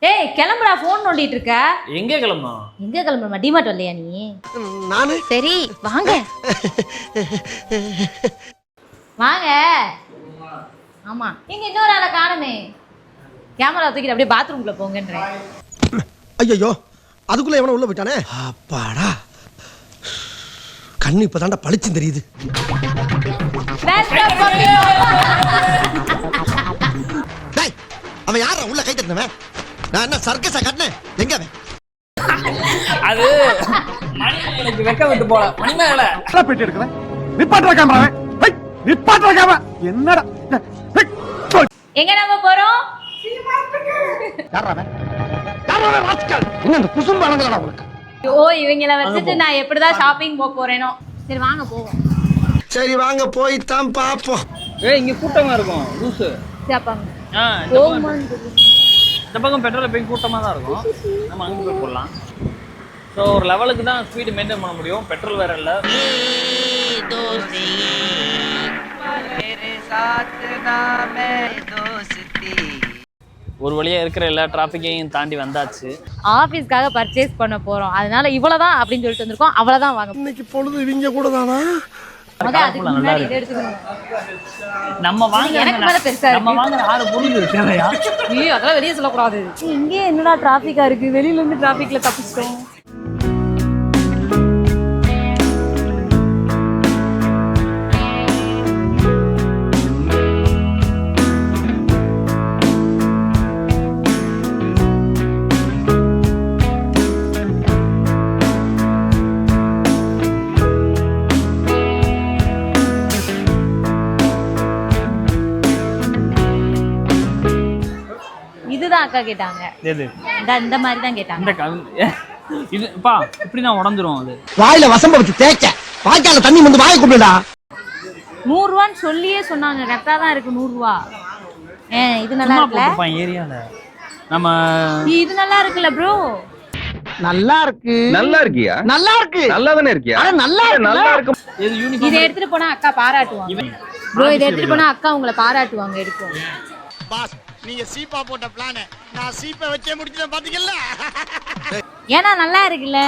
ஏய் கிளம்புடா, ஃபோன் நோண்டிட்டு இருக்க. எங்க கிளம்பணும்? எங்க கிளம்புறமா? டிமார்ட் வரலையா நீ? நானு சரி வாங்க வாங்க. ஆமா எங்க இன்னொரு ஆளை காணுமே. கேமரா தூக்கிட்டு அப்படியே பாத்ரூம்குள்ள போங்கன்றேன். ஐயோ அதுக்குள்ள எவன உள்ள போயிட்டானே. அப்பாடா கண்ணு இப்பதான்டா பளிச்சு தெரியுது. டேய் அவன் யாரா உள்ள கை தட்டினவன்? நான் என்ன சர்க்கஸா கட்டினேன்? எங்க அவன்? அது மணிமேகலைக்கு வெக்க விட்டு போல. மணிமேகலை பேட்டி எடுக்கிறேன். நிப்பாட்டுற கேமரா. நிப்பாட்டுற கேமரா. என்னடா எங்க நம்ம போறோம்? என்ன இந்த குசும்பு அலங்கலடா உனக்கு? ஓ இவங்கள வச்சுட்டு நான் எப்படிதான் ஷாப்பிங் போறேனோ. சரி வாங்க போவோம். சரி வாங்க போய் தான் பாப்போம். ஏய் இங்க கூட்டமா இருக்கும் லூசு. சாப்பாங்க. இந்த பக்கம் பெட்ரோல் போய் கூட்டமா தான் இருக்கும். நம்ம அங்க போய் போடலாம். ஸோ ஒரு லெவலுக்கு தான் ஸ்பீடு மெயின்டைன் பண்ண முடியும். பெட்ரோல் வேற இல்லை. ஒரு வழியா இருக்கிற எல்லா டிராபிக்கையும் தாண்டி வந்தாச்சு. ஆபீஸ்க்காக பர்ச்சேஸ் பண்ண போறோம். அதனால இவ்வளவுதான் அப்படின்னு சொல்லிட்டு வந்திருக்கோம். அவ்வளவுதான் வாங்க. இன்னைக்கு பொழுது இவங்க கூட தானா? நம்ம வாங்க நம்ம வாங்க 6 பொருள் தேவையா? அதெல்லாம் வெளியே சொல்லக்கூடாது. இங்கே என்னடா டிராபிக்கா இருக்கு. வெளியில இருந்து டிராபிக்ல தப்பிச்சிட்டோம். இதுதான் அக்கா கேட்டாங்க. இந்த மாதிரி தான் கேட்டாங்க. இதுப்பா இப்படி நான் உடஞ்சிரும். அது வாயில வசம்ப வச்சு தேய்க்க வாய்க்கால தண்ணி வந்து வாயை கும்பிடுடா. 100 ரூபான்னு சொல்லியே சொன்னாங்க. கரெக்டா தான் இருக்கு 100 ரூபா. இது நல்லா இருக்குல்ல ஏரியால. நம்ம இது நல்லா இருக்குல்ல ப்ரோ? நல்லா இருக்கு. நல்லா இருக்கியா? நல்லா இருக்கு. நல்லா தானே இருக்கியா? அட நல்லா இருக்கு. நல்லா இருக்கு. இது யூனிஃபார்ம். இதை எடுத்துட்டு போனா அக்கா பாராட்டுவாங்க ப்ரோ. இதை எடுத்துட்டு போனா அக்கா உங்களை பாராட்டுவாங்க. எடுக்கும் பாஸ் நீங்க சீப்பா போட்ட பிளான் நான் சீப்பை வச்சே முடிச்சேன் பாத்தீங்கல்ல. ஏன்னா நல்லா இருக்குல்ல.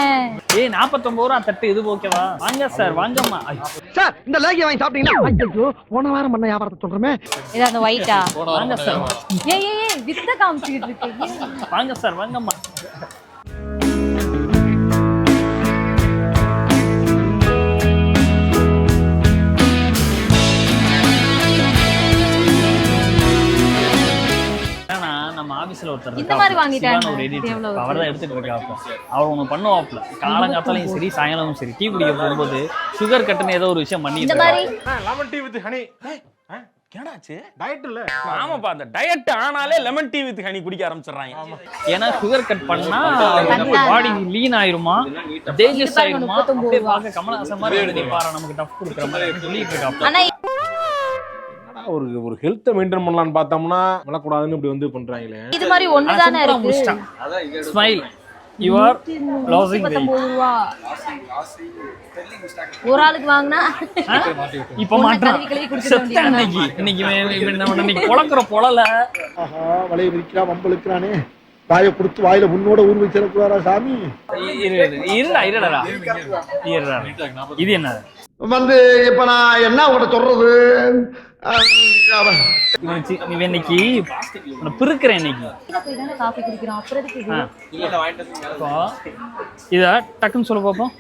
ஏய் 49 ரூபா தட்டு. இது ஓகேவா? வாங்க சார் வாங்கம்மா. சார் இந்த லேகிய வாங்கி சாப்பிட்டீங்களா? ஐயோ போன வாரம் பண்ண வியாபாரத்தை சொல்றமே. இது அந்த ஒயிட்டா? வாங்க சார். ஏய் வித்த காமிச்சிட்டு இருக்கு. வாங்க சார் வாங்கம்மா. இந்த மாதிரி வாங்கிட்டாங்க. அவர் தான் எடுத்துட்டு இருக்காப்ப. அவர் ஒண்ணு பண்ணுவாப்ல. காலங்காத்தாலையும் சரி சாயங்காலமும் சரி டீ குடிக்க போகும்போது சுகர் கட்டுன்னு ஏதோ ஒரு விஷயம் பண்ணி இந்த மாதிரி லெமன் டீ வித் ஹனி. என்னடாச்சு? டயட் இல்ல. ஆமாப்பா அந்த டயட் ஆனாலே லெமன் டீ வித் ஹனி குடிக்க ஆரம்பிச்சிடுறாங்க. ஏன்னா சுகர் கட் பண்ணா பாடி லீன் ஆயிருமா, டேஜஸ்ட் ஆயிருமா. அப்படியே பார்க்க கமலஹாசன் மாதிரி எழுதிப்பாரா நமக்கு டஃப் கொடுக்குற மாதிரி சொல்லிட்டு இருக்காப்ல. ஒரு ஹெல்த்தை மெயின்டைன் பண்ணலாம்னு பார்த்தோம்னா விழக்கூடாதுன்னு இப்படி வந்து பண்றாங்களே. இது மாதிரி ஒண்ணுதானே இருக்கு. Smile you are losing weight. 49 ரூபா ஒரு ஆளுக்கு வாங்குனா இப்ப மாட்டறோம். இன்னைக்கு பொளக்குற பொளல. ஆஹா வளைய விரிக்கிறா வம்பளுக்குறானே. வாயை கொடுத்து வாயில முன்னோட ஊர் வச்சிரக்கூடாதா சாமி? இருடா இது என்ன வந்து இப்ப நான் என்ன உங்கள்கிட்ட சொல்றது? இன்னைக்கு பிறுக்கிறேன். இன்னைக்கு காஃபி குடிக்கிறோம். அப்புறம் எதுக்கு இத டக்குன்னு சொல்ல பாப்போம்.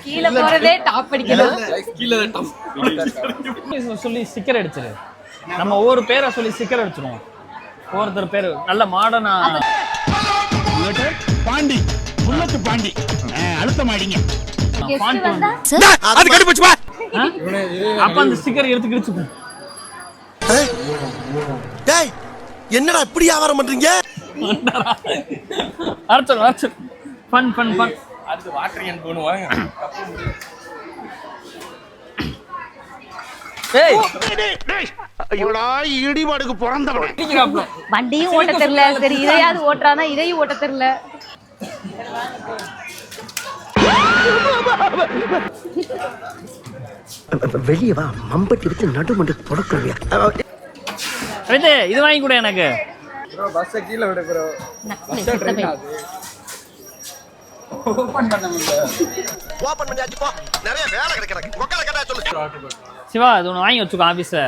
கீழ போறதே டாப் அடிக்கணும். சொல்லி ஸ்டிக்கர் அடிச்சிரு. நம்ம ஒவ்வொரு பேரை சொல்லி ஸ்டிக்கர் அடிச்சிருவோம். ஒவ்வொருத்தர் பேரு நல்ல மாடர்னா. பாண்டி புல்லத்து பாண்டி அழுத்த மாடிங்க. அது கட்டி போச்சு பா. அப்ப அந்த ஸ்டிக்கர் எடுத்து கிழிச்சுப்போம். டேய் என்னடா இப்படி வியாபாரம் பண்றீங்க? அர்ச்சன் ஃபன் அது வாட்டரியன் பண்ணுவாங்க. ஏய் ஐயோடா இடிபாடுக்கு பிறந்தவனே. வண்டியும் ஓட்ட தெரியல. சரி இதையாவது ஓட்டுறானா? இதையும் ஓட்ட தெரியல. வெளியே வா மம்பட்டி வச்சு நடுமண்டு தொடக்கலையா? ரைட்டு இது வாங்கி கூட எனக்கு. பஸ்ஸை கீழே விட ப்ரோ. ஓப்பன் பண்ண முடியல. ஓபன் பண்ணியாச்சு போ. நிறைய வேலை கிடக்குறக்கு. உட்கார கேட்டா சொல்லு. சிவா இது ஒன்று வாங்கி வச்சுக்கோ ஆஃபீஸை.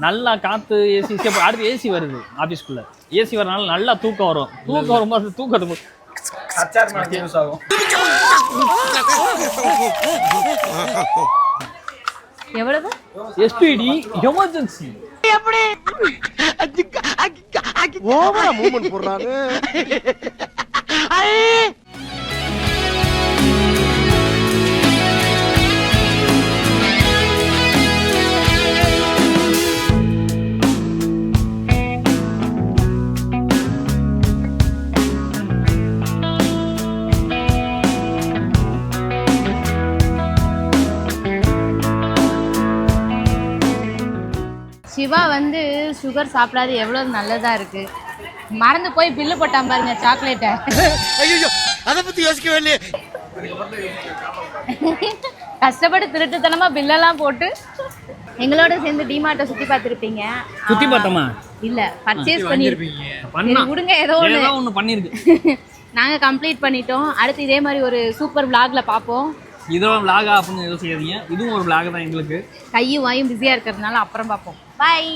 நல்லா காற்று ஏசி அடுத்து ஏசி வருது ஆஃபீஸ்க்குள்ளே. ஏசி வரனால நல்லா தூக்கம் வரும். தூக்கம் வரும்போது தூக்கத்துக்கு அச்சார் மாதிரி யூஸ் ஆகும். எவ்வளவு? SPD emergency. ஓவரா மூவ்மெண்ட் போடுறாரு. சிவா வந்து சுகர் சாப்பிடாது எவ்வளவு நல்லதா இருக்கு. மறந்து போய் பில்லு போட்டான் பாருங்க சாக்லேட்டை. ஐயோ அத பத்தி யோசிக்கவே இல்லையே. கஷ்டப்பட்டு திருட்டுத்தனமா பில்லெல்லாம் போட்டு எங்களோட சேர்ந்து டிமார்ட்டை சுத்தி பார்த்துருப்பீங்க. சுத்தி பார்த்தோமா? இல்ல பர்ச்சேஸ் பண்ணி விடுங்க. ஏதோ ஒன்று பண்ணிருக்கு. நாங்க கம்ப்ளீட் பண்ணிட்டோம். அடுத்து இதே மாதிரி ஒரு சூப்பர் vlogல பார்ப்போம். இதெல்லாம் vlog அப்படின்னு எதுவும் செய்யாதீங்க. இதுவும் ஒரு vlog தான் எங்களுக்கு. கையும் வாயும் பிஸியா இருக்கிறதுனால அப்புறம் பார்ப்போம். பாய்.